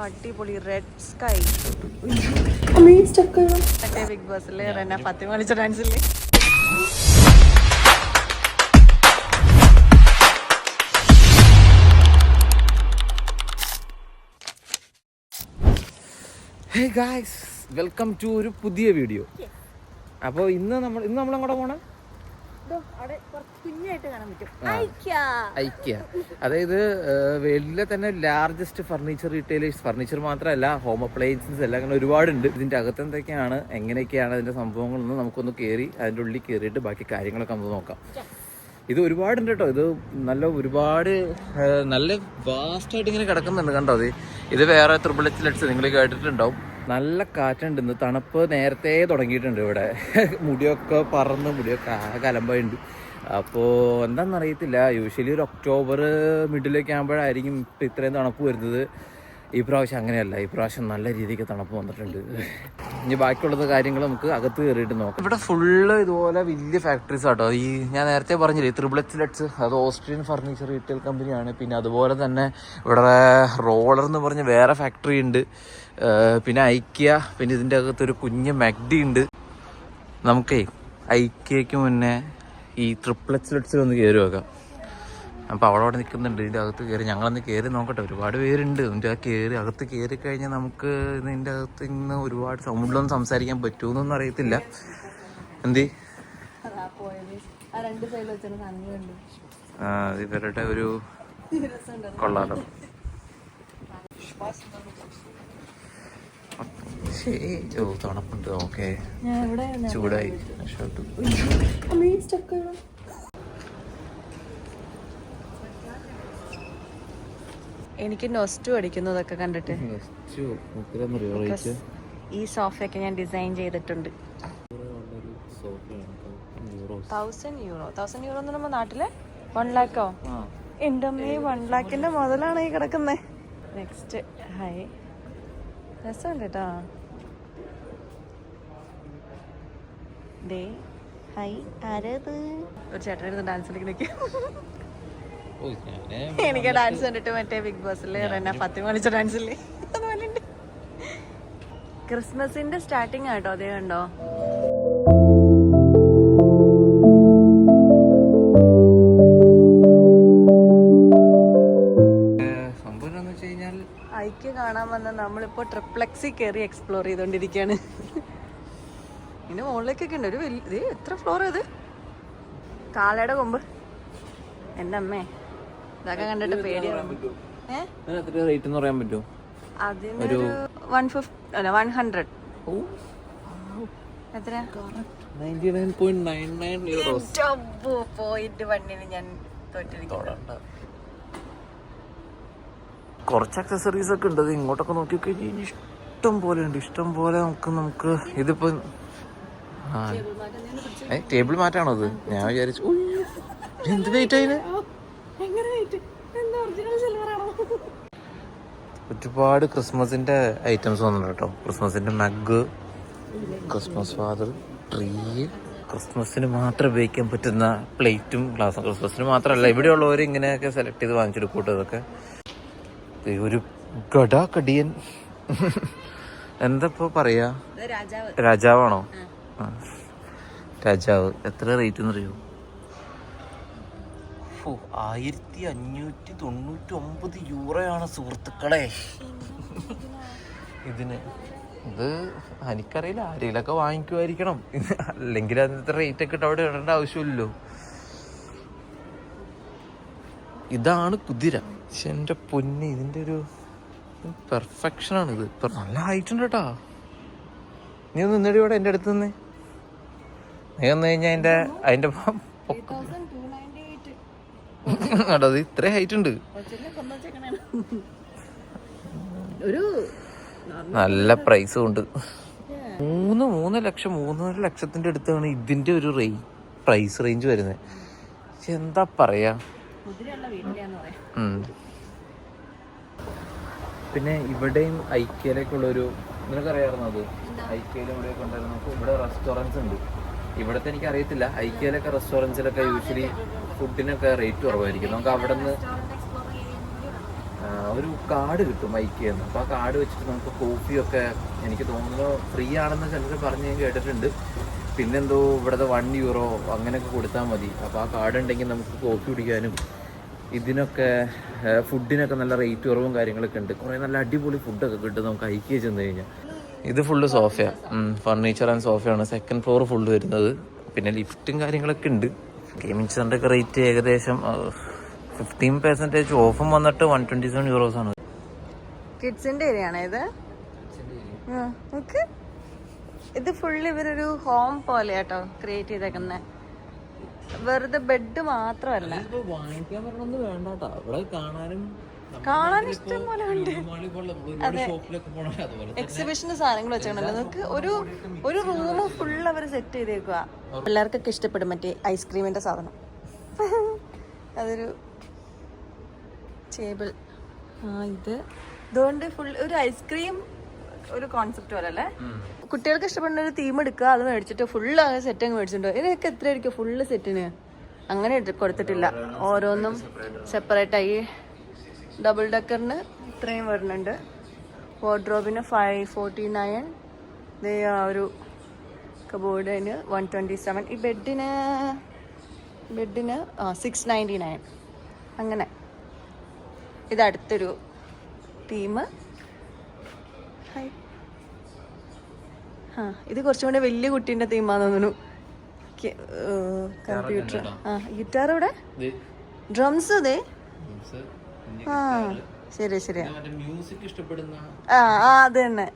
അടിപൊളി red sky മറ്റേ big ബോസിലെ Rena Fathima കളിച്ച ഡാൻസില്ലേ. ഹേ ഗായ്സ്, വെൽക്കം ടു ഒരു പുതിയ വീഡിയോ. അപ്പോൾ ഇന്ന് നമ്മൾ അങ്ങോട്ട് പോണ ഐക്യ, അതായത് വേൾഡിലെ തന്നെ ലാർജസ്റ്റ് ഫർണിച്ചർ റീറ്റെയിലേഴ്സ്. ഫർണിച്ചർ മാത്രമല്ല, ഹോം അപ്ലയൻസസ് എല്ലാം അങ്ങനെ ഒരുപാടുണ്ട്. ഇതിൻ്റെ അകത്ത് എന്തൊക്കെയാണ്, എങ്ങനെയൊക്കെയാണ് അതിൻ്റെ സംഭവങ്ങളൊന്ന് നമുക്കൊന്ന് കയറി അതിൻ്റെ ഉള്ളിൽ കയറിയിട്ട് ബാക്കി കാര്യങ്ങളൊക്കെ നമുക്ക് നോക്കാം. ഇത് ഒരുപാടുണ്ട് കേട്ടോ. ഇത് ഒരുപാട് നല്ല വാസ്റ്റായിട്ട് ഇങ്ങനെ കിടക്കുന്നുണ്ട്. കണ്ടോ, ഇത് വേറെ ത്രിബിളിറ്റ്സ് നിങ്ങൾ കേട്ടിട്ടുണ്ടാവും. നല്ല കാറ്റുണ്ട്. ഇന്ന് തണുപ്പ് നേരത്തെ തുടങ്ങിയിട്ടുണ്ട് ഇവിടെ. മുടിയൊക്കെ മുടിയൊക്കെ കലമ്പുണ്ട്. അപ്പോൾ എന്താണെന്നറിയത്തില്ല. യൂഷ്വലി ഒരു ഒക്ടോബർ മിഡിലൊക്കെ ആകുമ്പോഴായിരിക്കും ഇപ്പം ഇത്രയും തണുപ്പ് വരുന്നത്. ഈ പ്രാവശ്യം അങ്ങനെയല്ല. ഈ പ്രാവശ്യം നല്ല രീതിക്ക് തണുപ്പ് വന്നിട്ടുണ്ട്. ഇനി ബാക്കിയുള്ളത് കാര്യങ്ങൾ നമുക്ക് അകത്ത് കയറിയിട്ട് നോക്കാം. ഇവിടെ ഫുള്ള് ഇതുപോലെ വലിയ ഫാക്ടറീസ് ആട്ടോ. ഈ ഞാൻ നേരത്തെ പറഞ്ഞില്ലേ, ത്രിബിളിറ്റ്സ്, അത് ഓസ്ട്രിയൻ ഫർണിച്ചർ റീറ്റെയിൽ കമ്പനിയാണ്. പിന്നെ അതുപോലെ തന്നെ ഇവിടെ റോളർ എന്ന് പറഞ്ഞ വേറെ ഫാക്ടറി ഉണ്ട്. പിന്നെ ഐക്യ, പിന്നെ ഇതിൻ്റെ അകത്തൊരു കുഞ്ഞ് മെഗ്ഡി ഉണ്ട്. നമുക്കേ ഐക്യയ്ക്ക് മുന്നേ ഈ ട്രിപ്ലറ്റ്സിലൊന്ന് കയറി വെക്കാം. അപ്പോൾ അവിടെ നിൽക്കുന്നുണ്ട്. ഇതിൻ്റെ അകത്ത് കയറി ഞങ്ങളൊന്ന് കയറി നോക്കട്ടെ. ഒരുപാട് പേരുണ്ട്. ഇതിൻ്റെ അകത്ത് കയറി കഴിഞ്ഞാൽ നമുക്ക് ഇതിൻ്റെ അകത്ത് ഇന്ന് ഒരുപാട് സൗണ്ടിലൊന്നും സംസാരിക്കാൻ പറ്റുമെന്നൊന്നും അറിയത്തില്ല. ഇവരുടെ ഒരു കൊള്ളാലോ. തണുപ്പുണ്ട്. ഓക്കെ, ചൂടായി. എനിക്ക് നൊസ്റ്റു അടിക്കുന്നതൊക്കെ കണ്ടിട്ട് ഈ സോഫയൊക്കെ ഞാൻ ഡിസൈൻ ചെയ്തിട്ടുണ്ട്. 1000 euro എന്ന് പറയുമ്പോൾ നാട്ടിലെ 1 lakh. എൻ്റെ അമ്മേ, 1 lakhന്റെ മുതലാണ് ഈ കിടക്കുന്നത്. നെക്സ്റ്റ് ഹൈ രസമുണ്ട് കേട്ടോ. ഹൈ ആരത്? ഒരു ചേട്ടനായിരുന്നു ഡാൻസ് കളിക്കുന്നൊക്കെ. എനിക്ക് ഡാൻസ് കണ്ടിട്ട് മറ്റേ ബിഗ് ബോസിലെ റെന ഫാത്തിമ കളിച്ച ഡാൻസില്ലേ അതുപോലെയുണ്ട്. ക്രിസ്മസിന്റെ സ്റ്റാർട്ടിങ് ആട്ടോ. അതേ കണ്ടോ, ഐക്യ കാണാൻ വന്ന നമ്മളിപ്പോ ട്രിപ്ലക്സിൽ കയറി എക്സ്പ്ലോർ ചെയ്തോണ്ടിരിക്കുകയാണ്. ഇതിന്റെ മുകളിലേക്കൊക്കെ ഉണ്ട്. ഒരു വലിയ എത്ര ഫ്ലോർ ഇത്? കാളയുടെ കൊമ്പ്. എൻ്റെ അമ്മേ, ഇതൊക്കെ കണ്ടിട്ട് പേടിയാണ്. അതിനൊരു 100. എത്ര? 99.99 ഞാൻ തോറ്റിരിക്കുന്നു. കുറച്ച് അക്സസറീസ് ഒക്കെ ഉണ്ട്. ഇങ്ങോട്ടൊക്കെ നോക്കി കഴിഞ്ഞാൽ ഇഷ്ടം പോലെ ഉണ്ട്. ഇഷ്ടം പോലെ നമുക്ക് ഇതിപ്പോ ടേബിൾ മാറ്റാണോ അത്? ഞാൻ വിചാരിച്ചു എന്ത് വെയിറ്റ് ആയിന്. ഒരുപാട് ക്രിസ്മസിന്റെ ഐറ്റംസ് വന്നിട്ടുണ്ട് കേട്ടോ. ക്രിസ്മസിന്റെ മഗ്, ക്രിസ്മസ് ഫാദർ, ട്രീ, ക്രിസ്മസിന് മാത്രം ഉപയോഗിക്കാൻ പറ്റുന്ന പ്ലേറ്റും ഗ്ലാസും. ക്രിസ്മസിന് മാത്രമല്ല, ഇവിടെയുള്ളവർ ഇങ്ങനെയൊക്കെ സെലക്ട് ചെയ്ത് വാങ്ങിച്ചെടുക്കൂട്ടോ. ഇതൊക്കെ ഒരു കടിയൻ എന്താ ഇപ്പൊ പറയാ, രാജാവാണോ? രാജാവ്. എത്ര റേറ്റ് എന്ന് അറിയോ? 1599 യൂറോയാണ് സുഹൃത്തുക്കളെ ഇതിന്. ഇത് എനിക്കറിയില്ല, ആരെങ്കിലൊക്കെ വാങ്ങിക്കുമായിരിക്കണം. അല്ലെങ്കിൽ അതിനത്തെ റേറ്റ് ഒക്കെ ഇട്ട് അവിടെ ഇടേണ്ട ആവശ്യമില്ലല്ലോ. ഇതാണ് കുതിര. പക്ഷെ എൻ്റെ പൊന്നി, ഇതിൻ്റെ ഒരു പെർഫെക്ഷനാണ് ഇത്. നല്ല ഹൈറ്റ് ഉണ്ട് കേട്ടാ. നീ ഒന്ന് നിന്നടി ഇവിടെ എൻ്റെ അടുത്ത് നിന്ന്. നീ വന്നു കഴിഞ്ഞാൽ അതിൻ്റെ കേട്ടോ, അത് ഇത്ര ഹൈറ്റ് ഉണ്ട്. നല്ല പ്രൈസും ഉണ്ട്. 3 ലക്ഷം 3.5 ലക്ഷത്തിന്റെ അടുത്താണ് ഇതിന്റെ ഒരു പ്രൈസ് റേഞ്ച് വരുന്നത്. പക്ഷെ എന്താ പറയാ. പിന്നെ ഇവിടെയും ഐക്യയിലേക്കുള്ളൊരു, നിനക്കറിയാമായിരുന്നു അത്? ഐക്യയിലും ഇവിടെയൊക്കെ ഉണ്ടായിരുന്നു. നമുക്ക് ഇവിടെ റെസ്റ്റോറൻറ്റ്സ് ഉണ്ട്. ഇവിടത്തെ എനിക്ക് അറിയത്തില്ല. ഐക്യയിലൊക്കെ റെസ്റ്റോറൻറ്റ്സിലൊക്കെ യൂഷ്വലി ഫുഡിനൊക്കെ റേറ്റ് കുറവായിരിക്കും. നമുക്ക് അവിടെ നിന്ന് ഒരു കാർഡ് കിട്ടും IKEA-ന്ന്. അപ്പോൾ ആ കാർഡ് വെച്ചിട്ട് നമുക്ക് കോഫിയൊക്കെ എനിക്ക് തോന്നുന്നു ഫ്രീ ആണെന്ന് ചിലർ പറഞ്ഞ് ഞാൻ കേട്ടിട്ടുണ്ട്. പിന്നെന്തോ ഇവിടുത്തെ €1 അങ്ങനെയൊക്കെ കൊടുത്താൽ മതി. അപ്പോൾ ആ കാർഡ് ഉണ്ടെങ്കിൽ നമുക്ക് കോഫി കുടിക്കാനും ഇതിനൊക്കെ ഫുഡിനൊക്കെ നല്ല റേറ്റ് കുറവും കാര്യങ്ങളൊക്കെ ഉണ്ട്. കുറേ നല്ല അടിപൊളി ഫുഡൊക്കെ കിട്ടും നമുക്ക് IKEA ചെന്ന് കഴിഞ്ഞാൽ. ഇത് ഫുള്ള് സോഫയാണ്, ഫർണിച്ചർ ആൻഡ് സോഫയാണ്. 2nd ഫ്ലോർ ഫുള്ള് വരുന്നത്. പിന്നെ ലിഫ്റ്റും കാര്യങ്ങളൊക്കെ ഉണ്ട്. ഗെയിമിംഗ് സെൻ്ററൊക്കെ റേറ്റ് ഏകദേശം 15% ഓഫും വന്നിട്ട് €127 ആണ്. കിഡ്സിന്റെ ഏരിയ ആണ് ഇത്. ഇത് ഫുള്ള് ഇവരൊരു ഹോം പോലെ കേട്ടോ ക്രിയേറ്റ് ചെയ്തേക്കുന്നത്. വെറുതെ ബെഡ് മാത്രമല്ല, വാങ്ങിക്കാൻ പറഞ്ഞൊന്നും വേണ്ട. ഇവിടെ കാണാൻ ഇഷ്ടം പോലെ ഉണ്ട്. അതെ, എക്സിബിഷന്റെ സാധനങ്ങൾ വെച്ചിട്ടുണ്ടല്ലോ. നമുക്ക് ഒരു റൂം ഫുൾ അവർ സെറ്റ് ചെയ്തേക്കുക. എല്ലാവർക്കൊക്കെ ഇഷ്ടപ്പെടും മറ്റേ ഐസ്ക്രീമിന്റെ സാധനം. അതൊരു ടേബിൾ. ഇതുകൊണ്ട് ഫുൾ ഒരു ഐസ്ക്രീം ഒരു കോൺസെപ്റ്റ് പോലെ അല്ലേ. കുട്ടികൾക്ക് ഇഷ്ടപ്പെടുന്ന ഒരു തീം എടുക്കുക, അത് മേടിച്ചിട്ട് ഫുള്ള് അങ്ങനെ സെറ്റ് അങ്ങ് മേടിച്ചിട്ടുണ്ടോ. ഇതിനൊക്കെ എത്ര ആയിരിക്കും ഫുള്ള് സെറ്റിന്? അങ്ങനെ കൊടുത്തിട്ടില്ല, ഓരോന്നും സെപ്പറേറ്റായി. ഡബിൾ ഡക്കറിന് ഇത്രയും വരുന്നുണ്ട്. വാർഡ്രോബിന് 549. ഒരു കബോർഡിന് 127. ഈ ബെഡിന് 699. അങ്ങനെ ഇതടുത്തൊരു തീം. ഇത് കുറച്ചും കൂടെ വലിയ കുട്ടീൻ്റെ തീമാന്ന് തോന്നുന്നു. കമ്പ്യൂട്ടർ, ഗിറ്റാർ, ഇവിടെ ഡ്രംസ്. അതെ, ശരി ശരിയാ. അത് തന്നെ.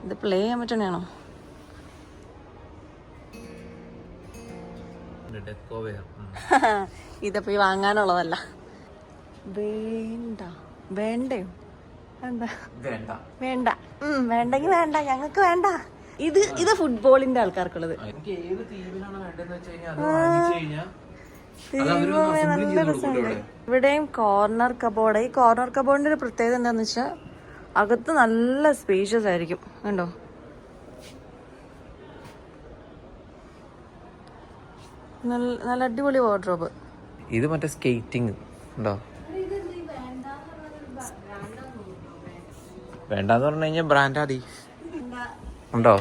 ഇത് പ്ലേ ചെയ്യാൻ പറ്റണേണോ? ഇതപ്പോ വാങ്ങാനുള്ളതല്ല. വേണ്ടയോ? എന്താ വേണ്ട? വേണ്ടെങ്കിൽ വേണ്ട, ഞങ്ങൾക്ക് വേണ്ട. ഇത് ഫുട്ബോളിന്റെ ആൾക്കാർക്കുള്ളത്. നല്ല രസമുണ്ട്. ഇവിടെയും കോർണർ കബോർഡ്. ഈ കോർണർ കബോർഡിന്റെ ഒരു പ്രത്യേകത എന്താന്ന് വെച്ചാൽ അകത്ത് നല്ല സ്പേഷ്യസ് ആയിരിക്കും. കണ്ടോ, നല്ല അടിപൊളി വാർഡ്രോബ്. ഇത് മറ്റേ സ്കേറ്റിംഗ് ഉണ്ടോ? വേണ്ടാന്ന് പറഞ്ഞു കഴിഞ്ഞാൽ ബ്രാൻഡാതി ഉണ്ടോ?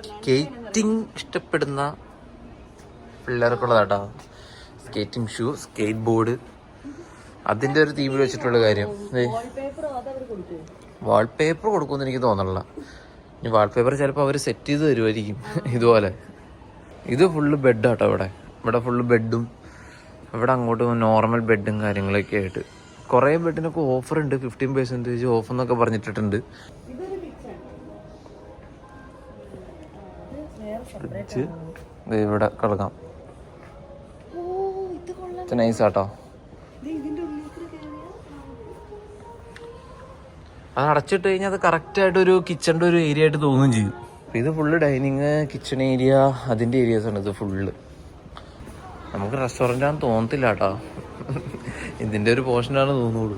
സ്കേറ്റിംഗ് ഇഷ്ടപ്പെടുന്ന പിള്ളേർക്കുള്ളതാട്ടോ. സ്കേറ്റിംഗ് ഷൂ, സ്കേറ്റ് ബോർഡ്, അതിന്റെ ഒരു തീമിൽ വെച്ചിട്ടുള്ള കാര്യം. വാൾപേപ്പർ കൊടുക്കുമെന്ന് എനിക്ക് തോന്നണില്ല. ഇനി വാൾപേപ്പർ ചിലപ്പോൾ അവർ സെറ്റ് ചെയ്ത് തരുമായിരിക്കും ഇതുപോലെ. ഇത് ഫുള്ള് ബെഡാട്ടോ. ഇവിടെ ഫുള്ള് ബെഡും, ഇവിടെ അങ്ങോട്ട് നോർമൽ ബെഡും കാര്യങ്ങളൊക്കെ ആയിട്ട്. കുറേ ബെഡിനൊക്കെ ഓഫർ ഉണ്ട്, 15% ഓഫ് എന്നൊക്കെ പറഞ്ഞിട്ടുണ്ട്. ഇവിടെ കിടക്കാം. നൈസാട്ടോ. അത് അടച്ചിട്ട് കഴിഞ്ഞാൽ അത് കറക്റ്റായിട്ട് ഒരു കിച്ചണിൻ്റെ ഒരു ഏരിയ ആയിട്ട് തോന്നുകയും ചെയ്യും. ഇത് ഫുള്ള് ഡൈനിങ്, കിച്ചൺ ഏരിയ, അതിൻ്റെ ഏരിയാസാണ് ഇത് ഫുള്ള്. നമുക്ക് റെസ്റ്റോറൻ്റാണെന്ന് തോന്നത്തില്ല കേട്ടോ, ഇതിൻ്റെ ഒരു പോർഷനാണ് തോന്നുള്ളൂ.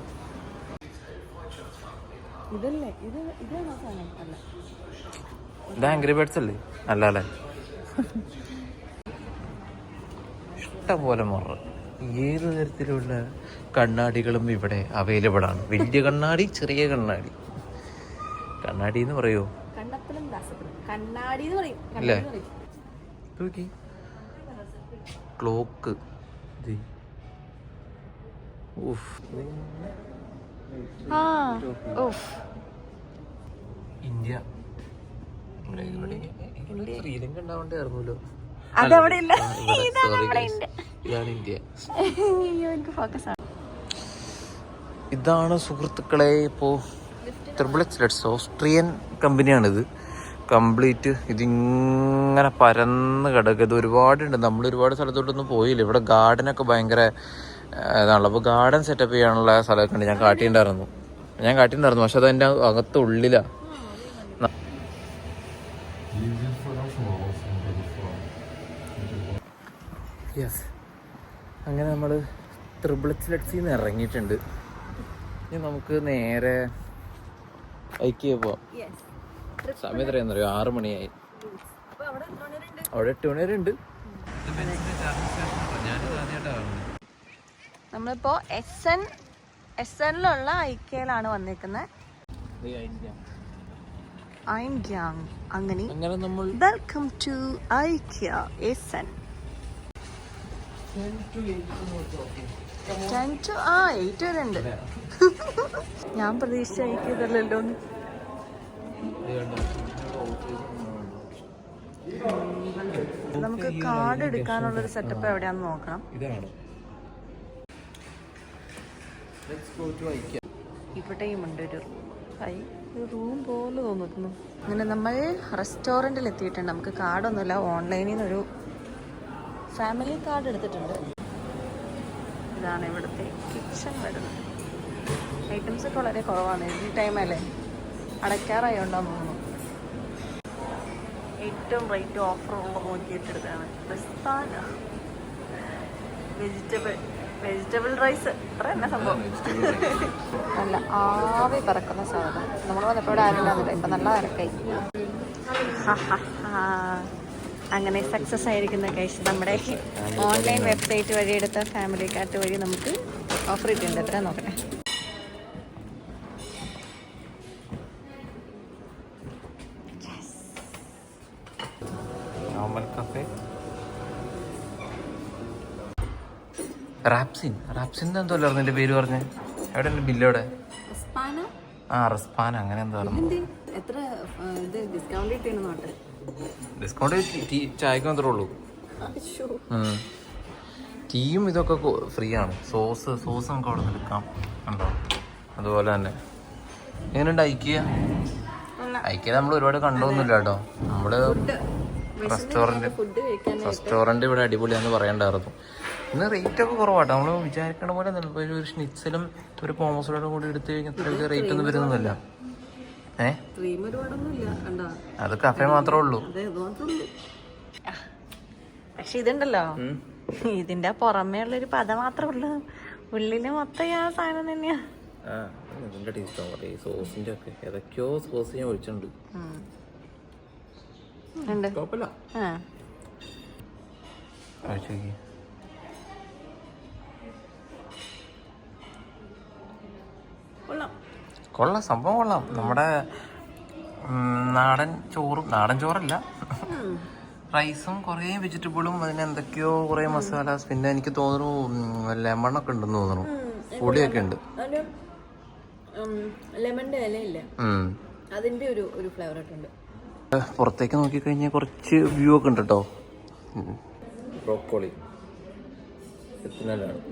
ഇത് ആംഗ്രി ബേർഡ്സ് അല്ലേ? അല്ല അല്ലേ? ഇഷ്ടംപോലെ മറ ഏത് തരത്തിലുള്ള കണ്ണാടികളും ഇവിടെ അവൈലബിൾ ആണ്. വലിയ കണ്ണാടി, ചെറിയ കണ്ണാടി. കണ്ണാടി എന്ന് പറയോ? അല്ലേ? ക്ലോക്ക്. ഇന്ത്യ ശ്രീലങ്ക ഉണ്ടാവണ്ടേ ഇറങ്ങൂലോ. ഇതാണ് സുഹൃത്തുക്കളെ ഇപ്പോ ത്രിബിൾഎക്സ് ഓസ്ട്രിയൻ കമ്പനിയാണിത്. കംപ്ലീറ്റ് ഇതിങ്ങനെ പരന്ന് കിടക്കുക. ഇത് ഒരുപാടുണ്ട്. നമ്മൾ ഒരുപാട് സ്ഥലത്തോട്ടൊന്നും പോയില്ല. ഇവിടെ ഗാർഡനൊക്കെ ഭയങ്കര ഇതാണല്ലോ. അപ്പോൾ ഗാർഡൻ സെറ്റപ്പ് ചെയ്യാനുള്ള സ്ഥലമൊക്കെ ഉണ്ട്. ഞാൻ കാട്ടിയിട്ടുണ്ടായിരുന്നു പക്ഷെ അത് എൻ്റെ അകത്ത് ഉള്ളിലാണ്. യെസ്, അങ്ങനെ നമ്മൾ ത്രിബിൾഎക്സിൽ നിന്ന് ഇറങ്ങിയിട്ടുണ്ട്. ഇനി നമുക്ക് നേരെ IKEA പോവാം. സമയം എത്രയാണെന്ന് അറിയോ? 6 മണിയായി. അവിടെ 8 മണി വരെ ഉണ്ട്. നമ്മളിപ്പോ എസ്എനിലുള്ള ഐക്യയിലാണ് വന്നേക്കുന്നത്. ഐൻഗ്യാങ്. അങ്ങനെ നമ്മൾ വെൽക്കം ടു ഐക്യ എസ്എൻ. 10 to 8 വരെ ഉണ്ട്. ഞാൻ പ്രതീക്ഷിച്ച ഐക്യതല്ലോ. നമുക്ക് കാർഡ് എടുക്കാനുള്ളൊരു സെറ്റപ്പ് എവിടെയാന്ന് നോക്കണം. ഇവിടെയും ഉണ്ട് ഒരു റൂം പോലെ തോന്നുന്നു. അങ്ങനെ നമ്മൾ റെസ്റ്റോറൻറ്റിൽ എത്തിയിട്ടുണ്ട്. നമുക്ക് കാർഡൊന്നുമില്ല, ഓൺലൈനിൽ നിന്നൊരു ഫാമിലി കാർഡ് എടുത്തിട്ടുണ്ട്. ഇതാണ് ഇവിടുത്തെ കിച്ചൺ വരുന്നത്. ഐറ്റംസ് ഒക്കെ വളരെ കുറവാണ്. ഈ ടൈമല്ലേ, അടയ്ക്കാറായോണ്ടാന്ന് തോന്നുന്നു. ഏറ്റവും റേറ്റ് ഓഫറുള്ള നോക്കിയിട്ടെടുത്താണ് റെസ്പാന. വെജിറ്റബിൾ റൈസ് അത്ര തന്നെ സംഭവം. നല്ല ആവി പറക്കുന്ന സാധനം. നമ്മൾ വന്നപ്പോൾ ഇവിടെ ആരും ഇല്ലാന്നില്ല, ഇപ്പം നല്ല തിരക്കായി. അങ്ങനെ സക്സസ് ആയിരിക്കുന്ന കേസ് നമ്മുടെ ഓൺലൈൻ വെബ്സൈറ്റ് വഴി എടുത്ത ഫാമിലി കാർഡ് വഴി നമുക്ക് ഓഫർ കിട്ടുന്നുണ്ട്. എത്ര നോക്കട്ടെ. റാപ്സിൻ എന്തോ നിന്റെ പേര് പറഞ്ഞേ? എവിടെ ബില്ലോടെ? റെസ്പാന അങ്ങനെ എന്തോ ഡിസ്കൗണ്ട്. ചായക്ക് മാത്രമേ ഉള്ളൂ. ടീയും ഇതൊക്കെ ഫ്രീ ആണ്. സോസ് നമുക്ക് അവിടെ നിന്ന് എടുക്കാം ഉണ്ടോ. അതുപോലെ തന്നെ എങ്ങനെയുണ്ട് ഐക്യ നമ്മൾ ഒരുപാട് കണ്ടൊന്നുമില്ല കേട്ടോ. നമ്മള് റെസ്റ്റോറന്റ് ഇവിടെ അടിപൊളിയാന്ന് പറയണ്ടായിരുന്നു. ഇന്ന് റേറ്റ് ഒക്കെ കുറവാട്ടോ. നമ്മൾ വിചാരിക്കണ പോലെ ഒരു ഷ്നിറ്റ്സലും ഒരു പോമസോടും കൂടി എടുത്തു കഴിഞ്ഞാൽ റേറ്റ് ഒന്നും വരുന്നൊന്നുമില്ല. അത് കഫേ മാത്രമേ ഉള്ളൂ. പക്ഷെ ഇതുണ്ടല്ലോ, ഇതിന്റെ പുറമേ ഉള്ളൊരു പദം മാത്രമേ ഉള്ളൂ. ഉള്ളില് മൊത്തം ആ സാധനം തന്നെയാ. ഇതിന്റെ ടേസ്റ്റ് സോസിന്റെ ഒക്കെ ഏതൊക്കെയോ സോസ് ഞാൻ ഒഴിച്ചിട്ടുണ്ട്. കുഴപ്പമില്ല. കൊള്ളാം, സംഭവം കൊള്ളാം. നമ്മുടെ നാടൻ ചോറല്ല, റൈസും കുറേ വെജിറ്റബിളും അതിന് എന്തൊക്കെയോ കുറേ മസാലാസ്. പിന്നെ എനിക്ക് തോന്നുന്നു ലെമണൊക്കെ ഉണ്ടെന്ന് തോന്നുന്നു, പൊടിയൊക്കെ ഉണ്ട്. ലെമണിന്റെ ഇലയില്ല, അതിന്റെ ഒരു ഫ്ലേവർ ഉണ്ട്. പുറത്തേക്ക് നോക്കിക്കഴിഞ്ഞാൽ കുറച്ച് വ്യൂ ഒക്കെ ഉണ്ട് കേട്ടോ. ബ്രോക്കോളി എത്തിനാലാണ്.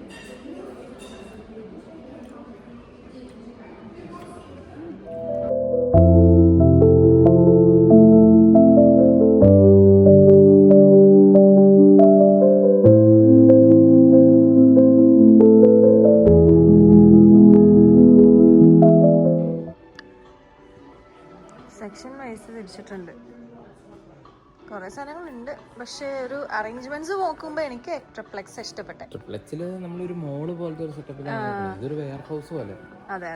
സെക്ഷൻ വൈസ് തിരിച്ചിട്ടുണ്ട്. കുറെ സാധനങ്ങളുണ്ട്, പക്ഷെ ഒരു അറേഞ്ച്മെന്റ്സ് നോക്കുമ്പോ എനിക്ക് ട്രിപ്ലെക്സ് ഇഷ്ടപ്പെട്ടെ. ട്രിപ്ലെക്സിൽ നമ്മളൊരു മോള് പോലത്തെ ഒരു സെറ്റപ്പിലാണ്. ഇതൊരു വെയർ ഹൗസ് പോലെ. അതെ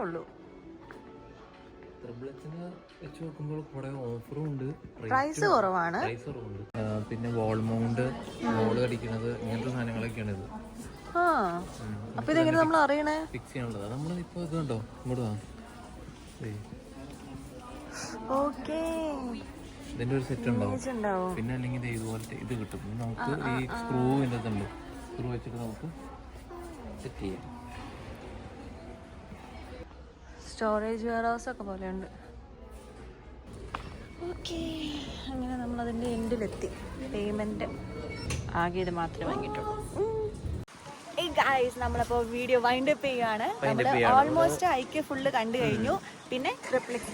ഉള്ളൂ. ട്രിപ്ലെക്സിനെ വെച്ച് നോക്കുമ്പോൾ കുറെ ഓഫറും ഉണ്ട്, പ്രൈസ് കുറവാണ്. പിന്നെ വാൾ മൗണ്ട്, മോള് കടിക്കുന്നത്, ഇങ്ങനത്തെ സാധനങ്ങളൊക്കെയാണ് ഇത്. അപ്പൊ ഇതെങ്ങനെ നമ്മൾ അറിയണേ? ഫിക്സ് ചെയ്യാനുള്ളത് നമ്മൾ ഇപ്പൊ ഇത് കണ്ടോ, ഇങ്ങോട്ട് വാ. ഇതിന്റെ ഒരു സെറ്റ് ഉണ്ടാവും. പിന്നെ അല്ലെങ്കിൽ ഇതുപോലത്തെ ഇത് കിട്ടും. നമുക്ക് ഈ സ്ക്രൂവിൻ്റെ ഇതുണ്ട്, സ്ക്രൂ വെച്ചിട്ട് നമുക്ക് സെറ്റ് ചെയ്യാം. സ്റ്റോറേജ് വെയർ ഹൗസ് ഒക്കെ പോലെ ഉണ്ട്. ഓക്കെ, അങ്ങനെ നമ്മൾ അതിൻ്റെ എൻഡിലെത്തി. പേയ്മെന്റ് ആകെ ഇത് മാത്രമേ വാങ്ങിയിട്ടുള്ളൂ. ഗായ്സ്, നമ്മളപ്പോൾ വീഡിയോ വൈൻഡ് അപ്പ് ചെയ്യാണ്. നമ്മൾ ഓൾമോസ്റ്റ് ഐക്യ ഫുള്ള് കണ്ടു കഴിഞ്ഞു. പിന്നെ ട്രിപ്ലെക്സ്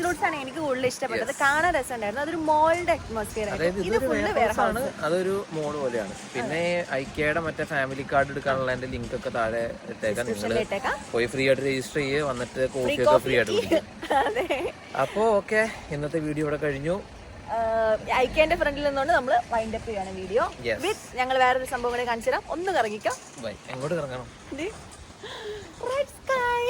ലൂട്ട്സ് ആണ് എനിക്ക് കൂടുതൽ ഇഷ്ടപ്പെട്ടത്. കാണാൻ രസമുണ്ടായിരുന്നു. അതൊരു മോളുടെ അറ്റ്മോസ്ഫിയർ ആയിരുന്നു. ഇത് ഫുള്ള് വേറെ ആണ്, അതൊരു മോൾ പോലെയാണ്. പിന്നെ ഐക്യയുടെ മറ്റേ ഫാമിലി കാർഡ് എടുക്കാനുള്ള ലിങ്ക് ഒക്കെ താഴെ ഇട്ടേക്കാം. നിങ്ങൾ പോയി ഫ്രീ ആയിട്ട് രജിസ്റ്റർ ചെയ്യുക, വന്നിട്ട് കോഫി ഒക്കെ ഫ്രീ ആയിട്ട് കുടിക്കും. അപ്പോ ഓക്കെ, ഇന്നത്തെ വീഡിയോ ഇവിടെ കഴിഞ്ഞു. ഐക്യന്റെ ഫ്രണ്ടിൽ നിന്നുകൊണ്ട് നമ്മൾ വൈൻഡ് അപ്പ് ചെയ്യാണ് വീഡിയോ. വിത്ത് ഞങ്ങൾ വേറൊരു സംഭവം കൂടെ കാണിച്ചു തരാം. ഒന്ന് കറങ്ങിക്കാം. എങ്ങോട്ട് കറങ്ങണം? Red sky.